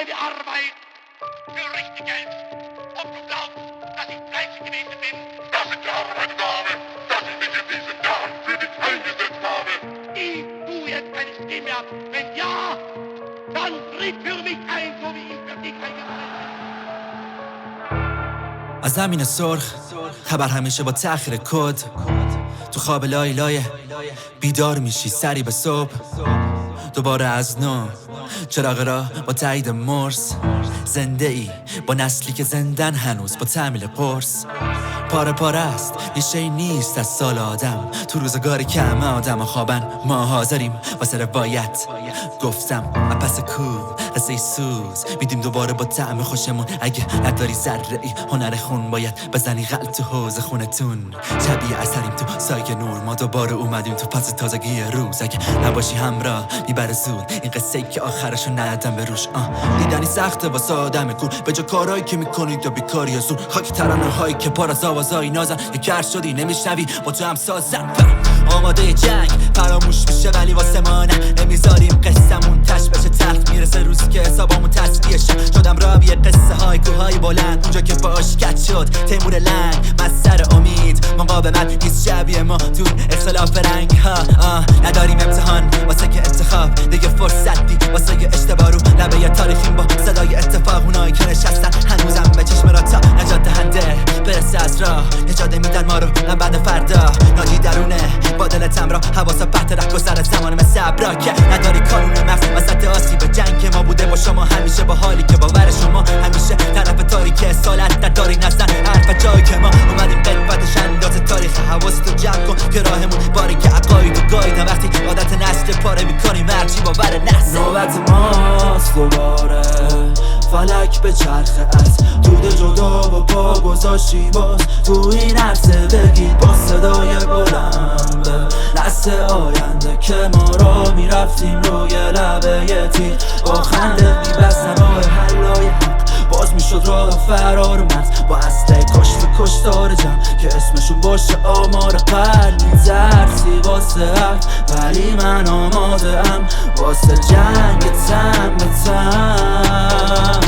meine Arbeit für richtig Geld. Ob du glaubst, dass ich fleißig gewesen bin? Das sind Jahre, meine Dame, dass ich mich in diesen Jahren für dich eingesetzt habe. Gib du jetzt deine Stimme ab. Wenn ja, dann tritt für mich ein, so wie ich für dich eingesetzt bin. از زمین سرخ خبر همیشه با تأخیر کد. تو خواب لای لایه بیدار میشی سری به صبح. دوباره از نو چراغ راه با تایید مرس. زنده ای با نسلی که زندن هنوز با تعمیل قرص. پاره پاره است یه شی نیست از سال آدم. تو روزگاری که همه آدم خوابن ما حاضریم واسه روایت. گفتم پس کو رسه سوز میدیم دوباره با طعم خوشمون. اگه نداری ذره ای هنر خون باید بزنی غلط تو حوض خونتون. شبیه اثریم تو سایه نور ما دوباره اومدیم تو پس تازگی روز. اگه نباشی همراه میبره زود این قصه ای که آخرشو ندم به روش. دیدنی سخته واسه آدم کور به جا کارهایی که میکنید یا بیکاری یا زور. خاک ترانه هایی که پر از آوازایی نازن یه کر شدی نمیشنوی با تو هم سازن. آماده جنگ فراموش میشه ولی واسه ما نه. نمیذاریم قصه‌مون تش بشه تلخ. میرسه روزی که حسابامون تصفیه شدم راوی قصه های کوههای بلند. اونجا که باشکت شد تیمور لنگ مصدر امید مقاومت نیست شبیه ما دون اختلاف رنگ ها. نداریم امتحان واسه که انتخاب دیگه فرصت بی واسه اشتباه رو لبه تاریخیم با صدای اتفاق. اونایی که نشستن هنوزم به چشم را تا نجات دهنده برسه از راه. نجات میدن ما رو من بعد فردا ناجی درونه با دلتم را حواسا پهت رخ گذر زمان مثل ابرا که نداری کانون مغز وسط آسیب جنگ ما بوده با شما همیشه با حالی که باور شما همیشه طرف تاریک اصالت نداری نزن حرف جایی که ما اومدیم قدبتش انداز تاریخ. حواستو جمع کن که راهمون باری که عقاید و گایدن وقتی عادت نسل پاره میکنیم مرچی باور نسل. نوبت ماست دوباره فلک به چرخه از دود جدا و پا گذاشتی باز تو این عرصه بگید با صدای بلند نسل آینده که ما را میرفتیم روی لبه تیر با خنده میبستن راه حلای حق. باز میشد راه فرار مرز با اصل کشت کشتار جمع که اسمشون باشه آمار قرنی. ترسی واسه حرف ولی من آماده ام واسه جنگ تن به تن.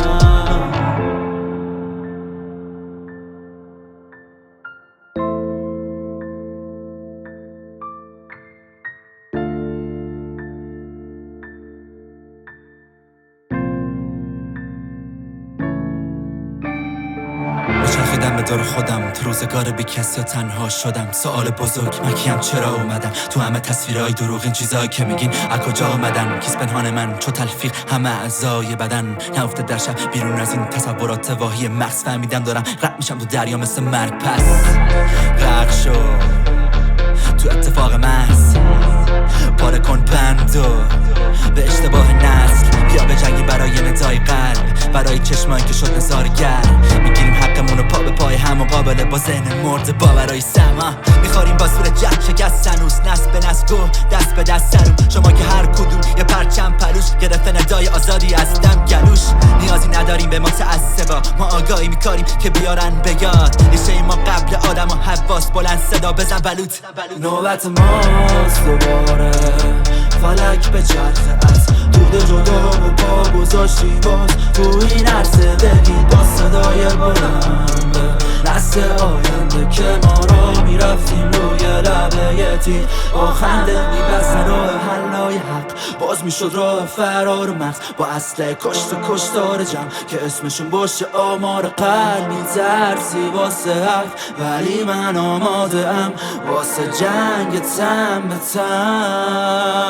چرخیدم به دور خودم تو روزگار بی کسی یا تنها شدم. سوال بزرگ من کیم چرا اومدم تو همه تصویرهای دروغ. این چیزایی که میگین از کجا آمدن؟ کیست پنهان من چو تلفیق همه اعضای بدن. نفته در شب بیرون از این تصورات واهی مغز. فهمیدم دارم رد میشم تو دریا مثل مرگ. پس غرق شو تو اتفاق محض پاره کن بندو به اشتباه نسل. بیا به جنگی برای ندای قلب برای چشمایی که شد نظارگر. میگیریم حقمون رو پا به پای هم مقابله با ذهن مرده باورای سما. میخوریم با سور جنگ شکست هنوز نسل به نسل گو دست به دست سرم. شما که هر کدوم یه پرچم پلوش گرفته ندای آزادی از دم گلوش. نیازی نداریم به متعصبا ما آگاهی میکاریم که بیارن به یاد ریشه ما قبل آدم و حواس. بلند صدا بزن بلوط. نوبت ماست دوباره فلک به چرخه از دود جدا و پا گذاشتی باز تو این عرصه بگید با صدای بلند نسل آینده که ما را میرفتیم روی لبه تیر با خنده میبستن راه حلای حق. باز میشد راه فرار مغز با اصل کشت و کشتار جمع که اسمشون باشه آمار قرنی. ترسی واسه حرف ولی من آماده ام واسه جنگ تن به تن.